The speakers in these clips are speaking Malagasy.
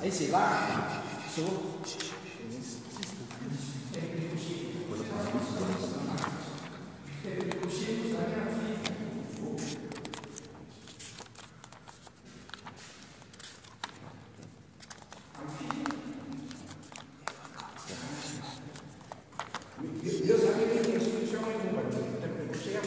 Et c'est là, sur. Io sapevo che istruzione non va bene, perché c'è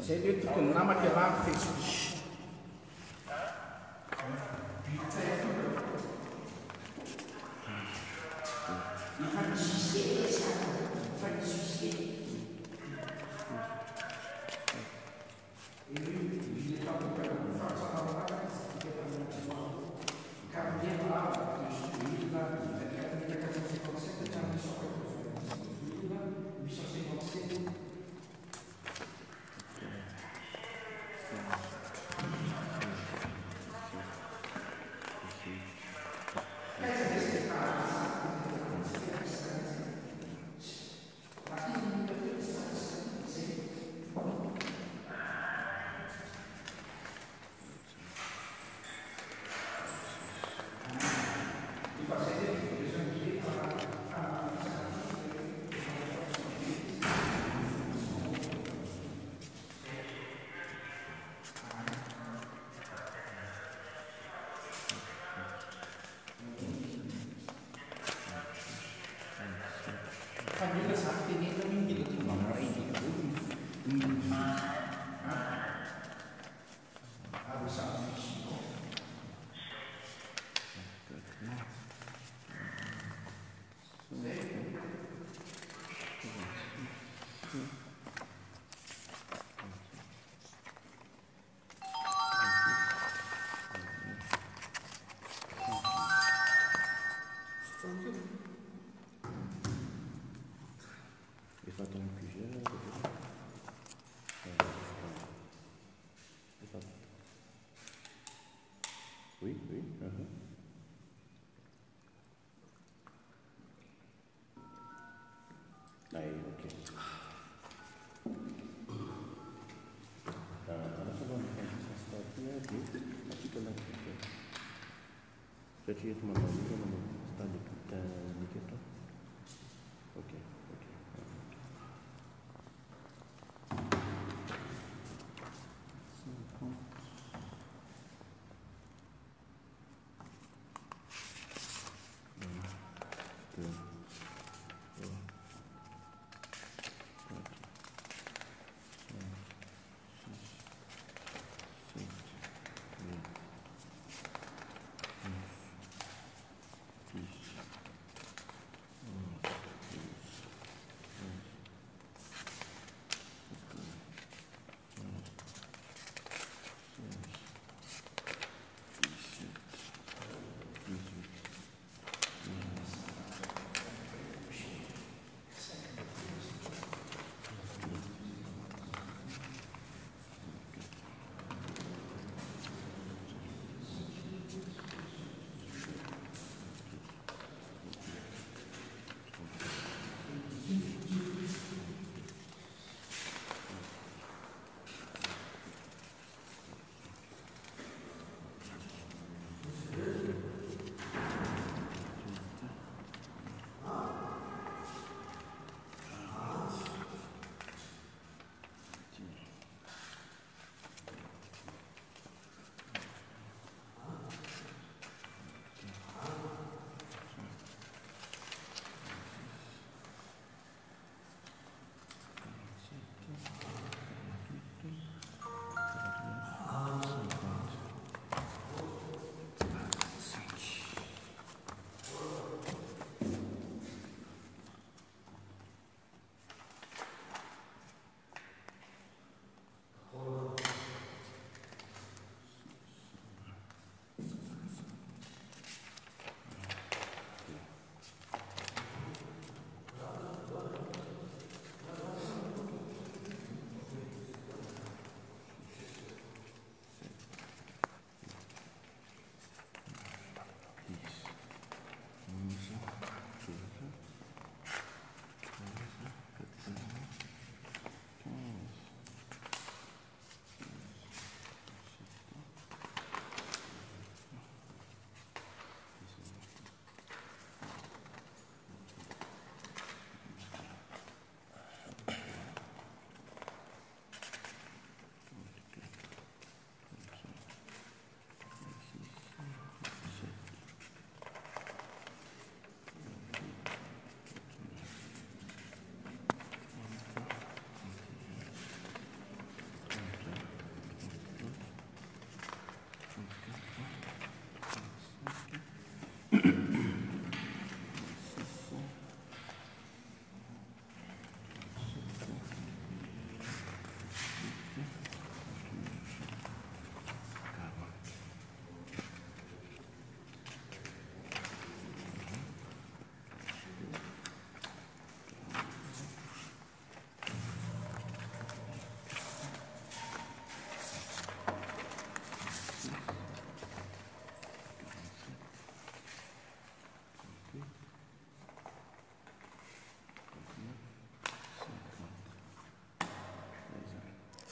Saya dia tu nama dia lah Facebook. Família sabe que nem também tem que namorar em dia. Ah, você sabe fixe. Oui, oui. Ahí, ok. Adesso vamos a stare qui, aquí con la cioè ci siamo andati, non sta di tutta l'amichetta. Ok, ok.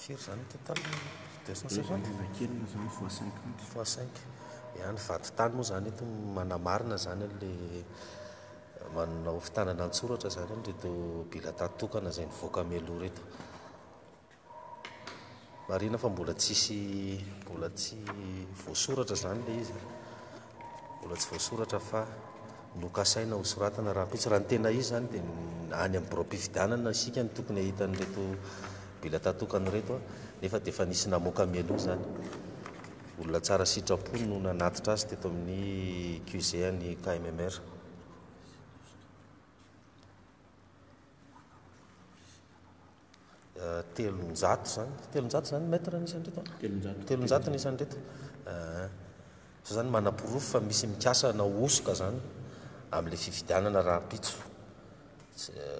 firy zany total 250 kely na zany fois 5 fois 5 ihany vaty tany moa zany eto manamarina zany le manao fitanana an-tsoratra zany reto bila tatokana zay nivoaka mialoha reto marina fa mbola tsy voasoratra zany le izy mbola tsy voasoratra fa nokasaina ho soratana raha pitsy raha ny tena izy zany dia any amin'ny bureau mpividianana isika ny tokony ahitan'reto bila tatokana reto nefa dia efa nisy namoaka mialoha zany olona tsara sitrapony no nanatitra azy teto amin'ny QG ny KMMR telonjato zany mètre nisan'ny reto telonjato nisan'ny reto so zany manapirofo fa misy mikasa na osoka zany amin'le fividianana raha pitso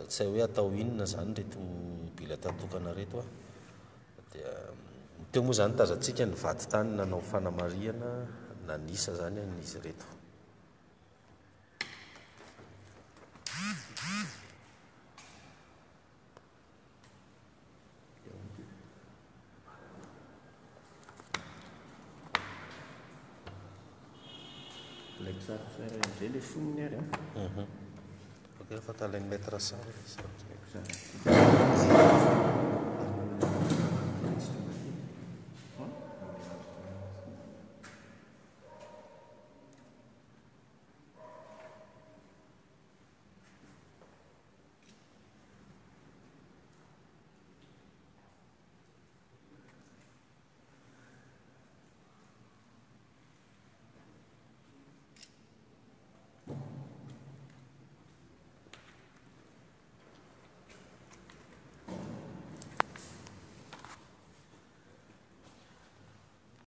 tsy hay hoe atao inona zany reto bila tatokana reto dia teo moa zany tazantsika ny vaty tany nanao fanamariana nanisa zany an'izy reto zay le foniny ary ok rehefa talainy mètre sara